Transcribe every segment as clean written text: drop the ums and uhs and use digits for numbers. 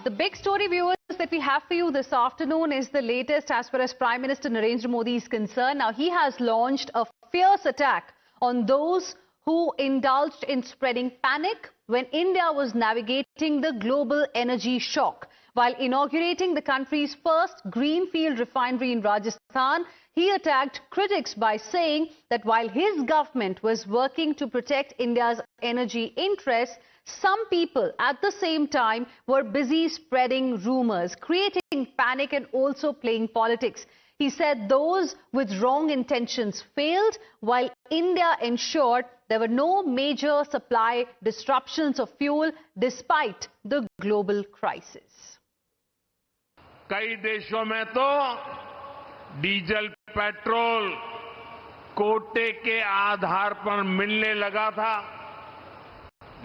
The big story, viewers, that we have for you this afternoon is the latest as far as Prime Minister Narendra Modi is concerned. Now, he has launched a fierce attack on those who indulged in spreading panic when India was navigating the global energy shock. While inaugurating the country's first greenfield refinery in Rajasthan, he attacked critics by saying that while his government was working to protect India's energy interests, some people at the same time were busy spreading rumors, creating panic and also playing politics. He said those with wrong intentions failed, while India ensured there were no major supply disruptions of fuel despite the global crisis. कई देशों में तो diesel petrol कोटे के आधार पर मिलने लगा था,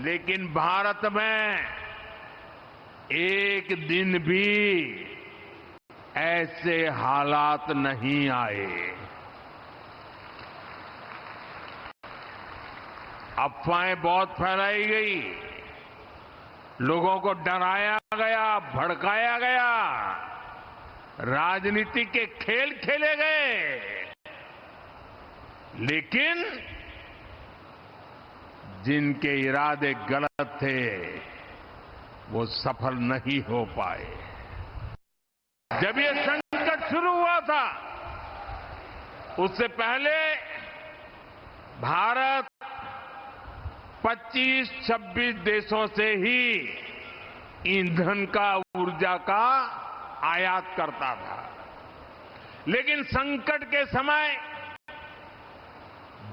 लेकिन भारत में एक दिन भी ऐसे हालात नहीं आए। अफवाहें बहुत फैलाई गई, लोगों को डराया गया, भड़काया गया, राजनीति के खेल खेले गए, लेकिन जिनके इरादे गलत थे वो सफल नहीं हो पाए। जब ये संकट शुरू हुआ था, उससे पहले भारत 25-26 देशों से ही ईंधन का, ऊर्जा का आयात करता था, लेकिन संकट के समय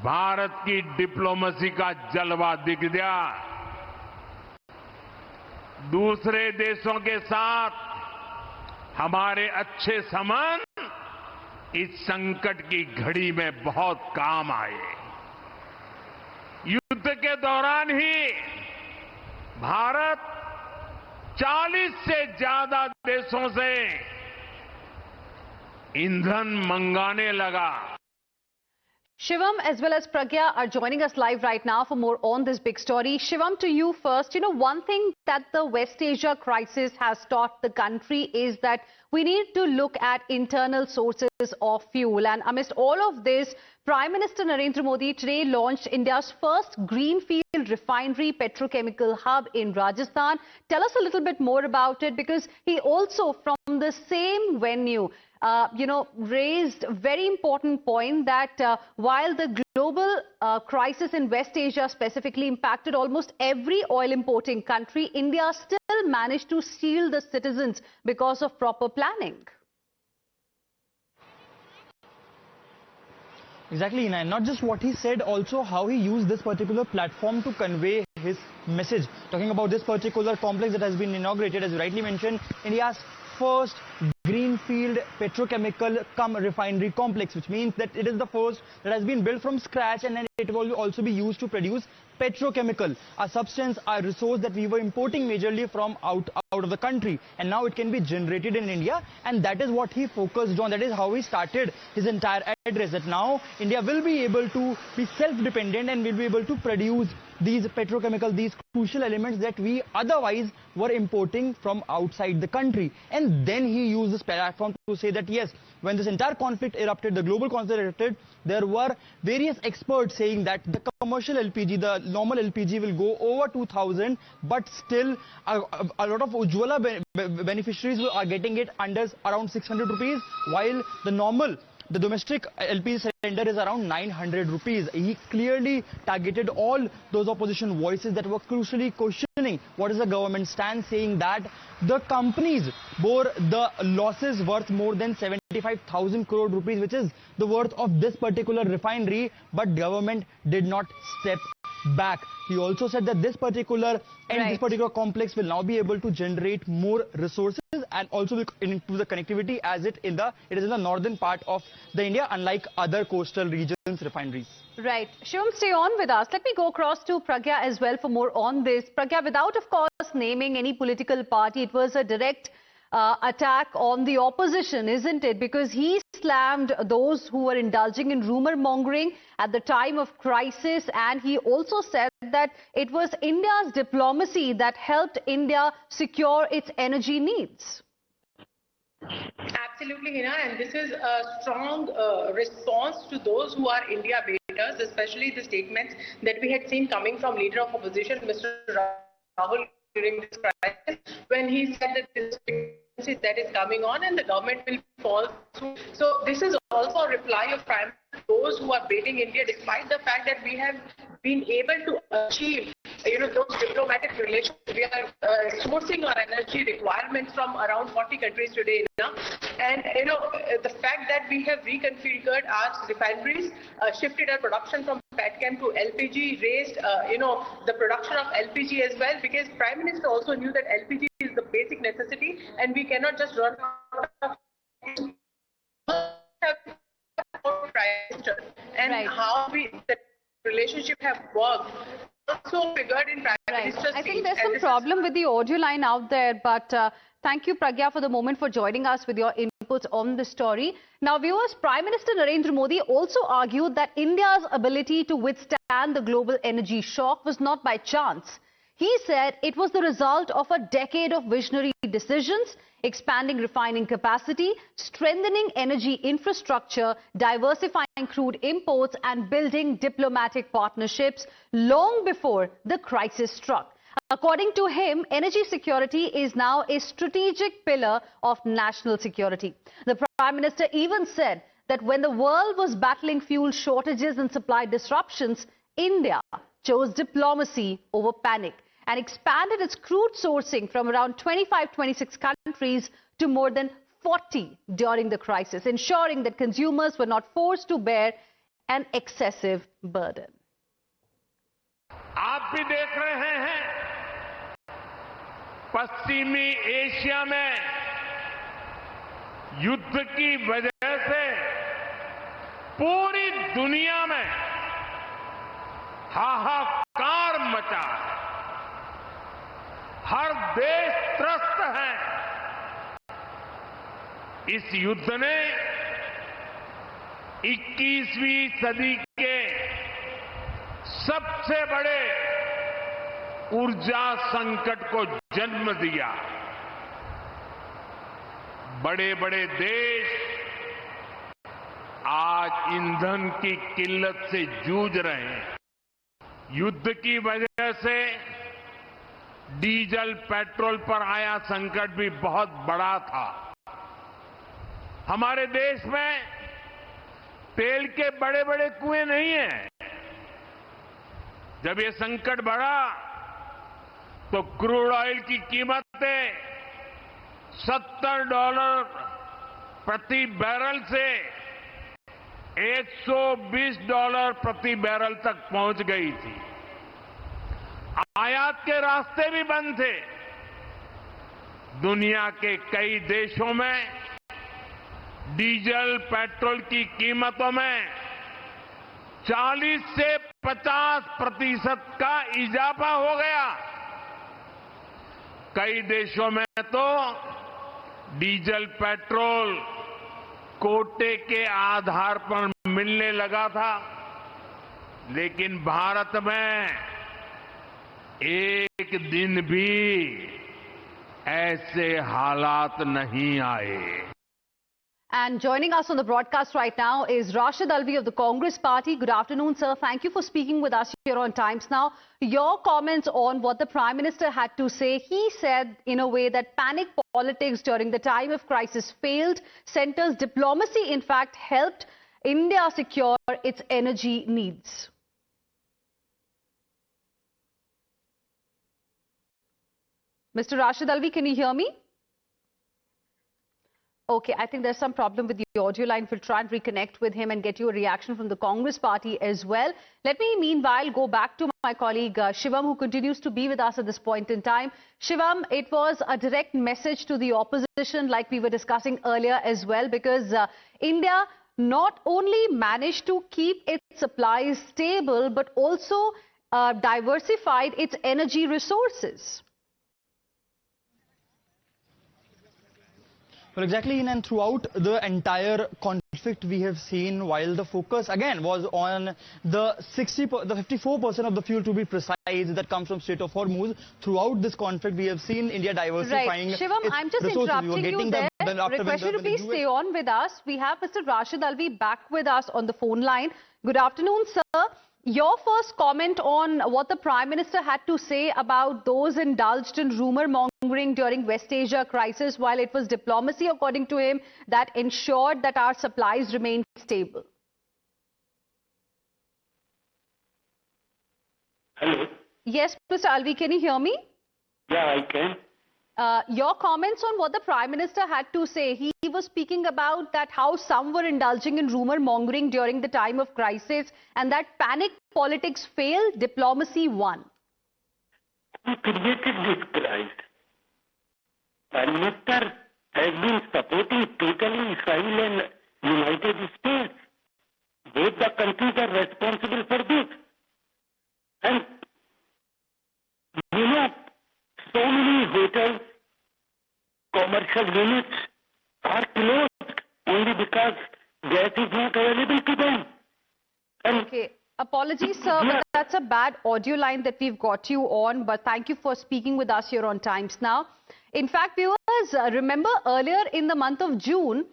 भारत की डिप्लोमेसी का जलवा दिख गया। दूसरे देशों के साथ हमारे अच्छे संबंध इस संकट की घड़ी में बहुत काम आए। युद्ध के दौरान ही भारत 40 से ज्यादा देशों से ईंधन मंगाने लगा। Shivam as well as Pragya are joining us live right now for more on this big story. Shivam, to you first. You know, one thing that the West Asia crisis has taught the country is that we need to look at internal sources of fuel. And amidst all of this, Prime Minister Narendra Modi today launched India's first greenfield refinery petrochemical hub in Rajasthan. Tell us a little bit more about it, because he also from the same venue raised a very important point that while the global crisis in West Asia specifically impacted almost every oil importing country, India still managed to shield the citizens because of proper planning. Exactly, and not just what he said, also how he used this particular platform to convey his message. Talking about this particular complex that has been inaugurated, as you rightly mentioned, India's first greenfield petrochemical refinery complex, which means that it is the first that has been built from scratch, and then it will also be used to produce petrochemical, a substance, a resource that we were importing majorly from out of the country, and now it can be generated in India, and that is what he focused on. That is how he started his entire address, that now India will be able to be self-dependent and will be able to produce these petrochemical, these crucial elements that we otherwise were importing from outside the country. And then he used this platform to say that yes, when this entire conflict erupted, the global conflict erupted, there were various experts saying that the commercial LPG, the normal LPG will go over 2,000, but still a lot of Ujjwala beneficiaries are getting it under around 600 rupees, while the domestic LPG cylinder is around 900 rupees. He clearly targeted all those opposition voices that were crucially questioning what is the government stand, saying that the companies bore the losses worth more than 75,000 crore rupees, which is the worth of this particular refinery, but government did not step back. He also said that this particular complex will now be able to generate more resources and also improve the connectivity, as it is in the northern part of the India, unlike other coastal regions refineries. Right. Shivam, stay on with us. Let me go across to Pragya as well for more on this. Pragya, without of course naming any political party, it was a direct attack on the opposition, isn't it? Because he slammed those who were indulging in rumor mongering at the time of crisis, and he also said that it was India's diplomacy that helped India secure its energy needs. Absolutely, Hina, and this is a strong response to those who are India baiters, especially the statements that we had seen coming from Leader of Opposition, Mr. Rahul, during this crisis, when he said that this that is coming on and the government will fall through. So this is also a reply of Prime Minister to those who are baiting India, despite the fact that we have been able to achieve those diplomatic relations. We are sourcing our energy requirements from around 40 countries today. And, the fact that we have reconfigured our refineries, shifted our production from petchem to LPG, raised, the production of LPG as well, because Prime Minister also knew that LPG is the basic necessity and we cannot just run out of and right. How the relationship have worked. Also figured in Prime Minister's I think speech. there's some problem with the audio line out there, but thank you, Pragya, for the moment for joining us with your input on the story. Now, viewers, Prime Minister Narendra Modi also argued that India's ability to withstand the global energy shock was not by chance. He said it was the result of a decade of visionary decisions, expanding refining capacity, strengthening energy infrastructure, diversifying crude imports and building diplomatic partnerships long before the crisis struck. According to him, energy security is now a strategic pillar of national security. The Prime Minister even said that when the world was battling fuel shortages and supply disruptions, India chose diplomacy over panic and expanded its crude sourcing from around 25-26 countries to more than 40 during the crisis, ensuring that consumers were not forced to bear an excessive burden. आप भी देख रहे हैं पश्चिमी Asia में युद्ध की वजह से पूरी दुनिया में हाहाकार मचा है। हर देश त्रस्त है। इस युद्ध ने 21वीं सदी के सबसे बड़े ऊर्जा संकट को जन्म दिया। बड़े-बड़े देश आज ईंधन की किल्लत से जूझ रहे हैं। युद्ध की वजह से डीजल, पेट्रोल पर आया संकट भी बहुत बड़ा था। हमारे देश में तेल के बड़े-बड़े कुएं नहीं हैं। जब ये संकट बढ़ा तो क्रूड ऑयल की कीमतें $70 प्रति बैरल से $120 प्रति बैरल तक पहुंच गई थी। आयात के रास्ते भी बंद थे। दुनिया के कई देशों में डीजल, पेट्रोल की कीमतों में 40 से 50% का इजाफा हो गया। कई देशों में तो डीजल, पेट्रोल कोटे के आधार पर मिलने लगा था, लेकिन भारत में एक दिन भी ऐसे हालात नहीं आए। And joining us on the broadcast right now is Rashid Alvi of the Congress Party. Good afternoon, sir. Thank you for speaking with us here on Times Now. Your comments on what the Prime Minister had to say. He said, in a way, that panic politics during the time of crisis failed. Centre's diplomacy, in fact, helped India secure its energy needs. Mr. Rashid Alvi, can you hear me? Okay, I think there's some problem with the audio line. We'll try and reconnect with him and get you a reaction from the Congress Party as well. Let me, meanwhile, go back to my colleague Shivam, who continues to be with us at this point in time. Shivam, it was a direct message to the opposition, like we were discussing earlier as well, because India not only managed to keep its supplies stable, but also diversified its energy resources. Well, exactly, and throughout the entire conflict, we have seen while the focus again was on the 54% of the fuel, to be precise, that comes from Strait of Hormuz. Throughout this conflict, we have seen India diversifying. Right, Shivam, I'm just interrupting you there. Request you to please stay on with us. We have Mr. Rashid Alvi back with us on the phone line. Good afternoon, sir. Your first comment on what the Prime Minister had to say about those indulged in rumour mongering during West Asia crisis, while it was diplomacy, according to him, that ensured that our supplies remained stable. Hello. Yes, Mr. Alvi, can you hear me? Yeah, I can. Your comments on what the Prime Minister had to say. He was speaking about that how some were indulging in rumour mongering during the time of crisis and that panic politics failed, diplomacy won. Who created this crisis? Prime Minister has been supporting totally Israel and United States. Both the countries are responsible for this. And you know, so many hotels, commercial units are closed only because gas is not available to them. And okay. Apologies, sir, but that's a bad audio line that we've got you on. But thank you for speaking with us here on Times Now. In fact, viewers, remember earlier in the month of June,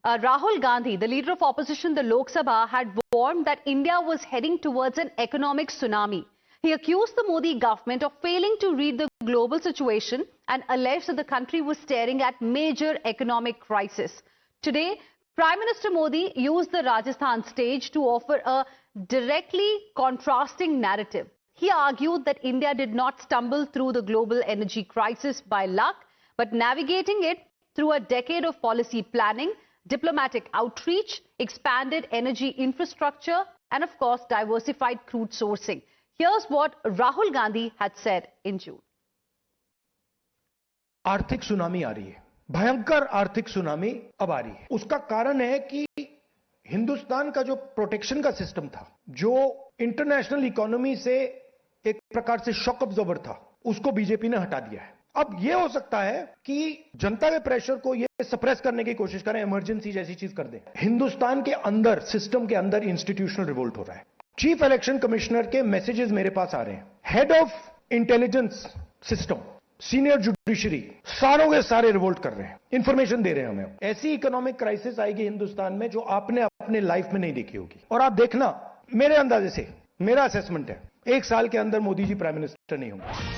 Rahul Gandhi, the leader of opposition, the Lok Sabha, had warned that India was heading towards an economic tsunami. He accused the Modi government of failing to read the global situation and alleged that the country was staring at major economic crisis. Today, Prime Minister Modi used the Rajasthan stage to offer a directly contrasting narrative. He argued that India did not stumble through the global energy crisis by luck, but navigating it through a decade of policy planning, diplomatic outreach, expanded energy infrastructure, and of course, diversified crude sourcing. Here's what Rahul Gandhi had said in June. आर्थिक tsunami आ रही है, भयंकर आर्थिक tsunami अब आ रही है। उसका कारण है कि हिंदुस्तान का जो प्रोटेक्शन का सिस्टम था, जो इंटरनेशनल इकोनॉमी से एक प्रकार से शॉक अब्जॉर्बर था, उसको बीजेपी ने हटा दिया है। अब यह हो सकता है कि जनता के प्रेशर को ये सप्रेस करने की कोशिश करें, इमरजेंसी जैसी चीज कर दें। हिंदुस्तान के अंदर, सिस्टम के अंदर इंस्टीट्यूशनल रिवोल्ट हो रहा है। चीफ इलेक्शन कमिश्नर के मैसेजेस मेरे पास आ रहे हैं। Head of intelligence system, senior judiciary, सारों के सारे रिवोल्ट कर रहे हैं, इंफॉर्मेशन दे रहे हैं हमें। ऐसी इकोनॉमिक क्राइसिस आएगी हिंदुस्तान में जो आपने अपने लाइफ में नहीं देखी होगी। और आप देखना, मेरे अंदाजे से, मेरा असेसमेंट है, 1 साल के अंदर मोदी जी प्राइम मिनिस्टर नहीं होंगे।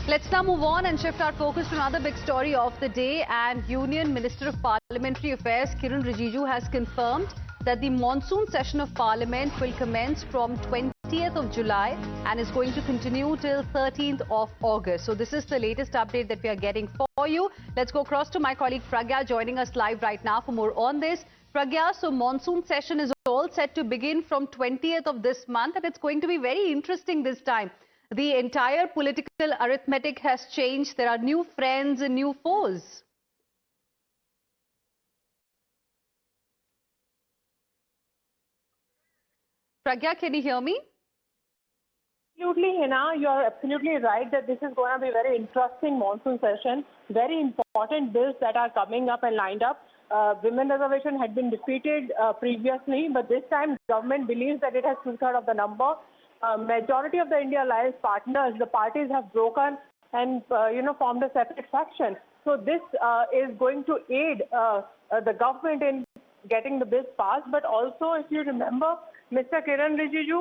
Let's now move on and shift our focus to another big story of the day. And Union Minister of Parliamentary Affairs Kiren Rijiju has confirmed that the monsoon session of Parliament will commence from 20th of July and is going to continue till 13th of August. So this is the latest update that we are getting for you. Let's go across to my colleague Pragya joining us live right now for more on this. Pragya, so monsoon session is all set to begin from 20th of this month and it's going to be very interesting this time. The entire political arithmetic has changed. There are new friends and new foes. Pragya, can you hear me? Absolutely, Hina. You are absolutely right that this is going to be a very interesting monsoon session. Very important bills that are coming up and lined up. Women reservation had been defeated previously, but this time government believes that it has 2/3 of the number. Majority of the India Alliance partners, the parties have broken and formed a separate faction. So this is going to aid the government in getting the bills passed. But also, if you remember, Mr. Kiren Rijiju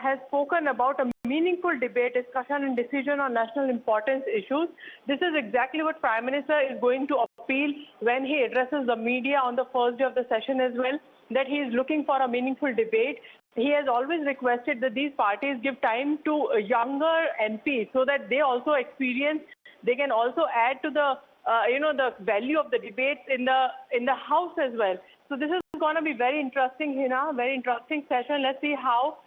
has spoken about a meaningful debate, discussion and decision on national importance issues. This is exactly what Prime Minister is going to appeal when he addresses the media on the first day of the session as well, that he is looking for a meaningful debate. He has always requested that these parties give time to younger MPs so that they also experience, they can also add to the the value of the debates in the House as well. So this is going to be very interesting, Hina, very interesting session. Let's see how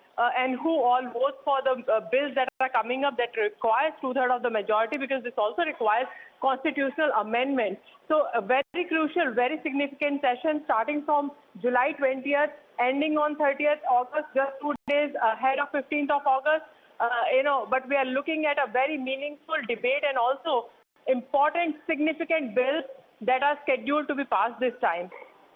and who all votes for the bills that are coming up that requires 2/3 of the majority, because this also requires constitutional amendment. So a very crucial, very significant session starting from July 20th, ending on 30th August, just 2 days ahead of 15th of August. But we are looking at a very meaningful debate and also important, significant bills that are scheduled to be passed this time.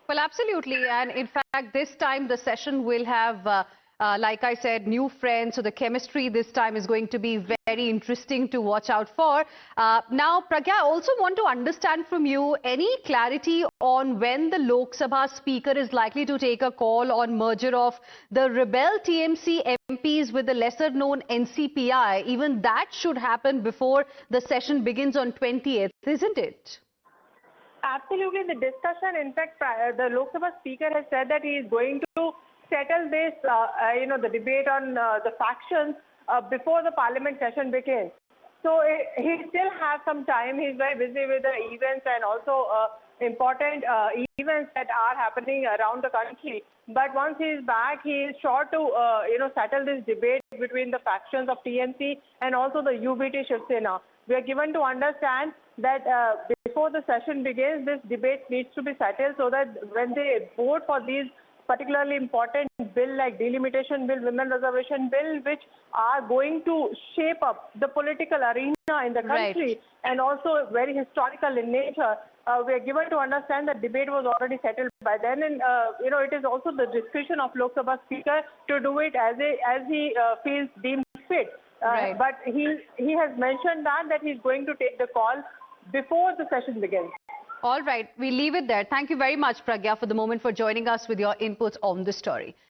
Well, absolutely. And in fact, this time the session will have, like I said, new friends. So the chemistry this time is going to be very interesting to watch out for. Now, Pragya, I also want to understand from you any clarity on when the Lok Sabha Speaker is likely to take a call on merger of the rebel TMC MPs with the lesser known NCPI. Even that should happen before the session begins on 20th, isn't it? Absolutely, the discussion. In fact, the Lok Sabha Speaker has said that he is going to settle this, the debate on the factions before the Parliament session begins. So he still has some time. He's very busy with the events and also important events that are happening around the country. But once he is back, he is sure to settle this debate between the factions of TMC and also the UBT Shiv Sena. We are given to understand that before the session begins, this debate needs to be settled so that when they vote for these particularly important bill like delimitation bill, women reservation bill, which are going to shape up the political arena in the country and also very historical in nature, we are given to understand that debate was already settled by then, and it is also the discretion of Lok Sabha Speaker to do it as he feels deemed fit. But he has mentioned that he's going to take the call before the session begins. All right, we leave it there. Thank you very much, Pragya, for the moment for joining us with your input on this story.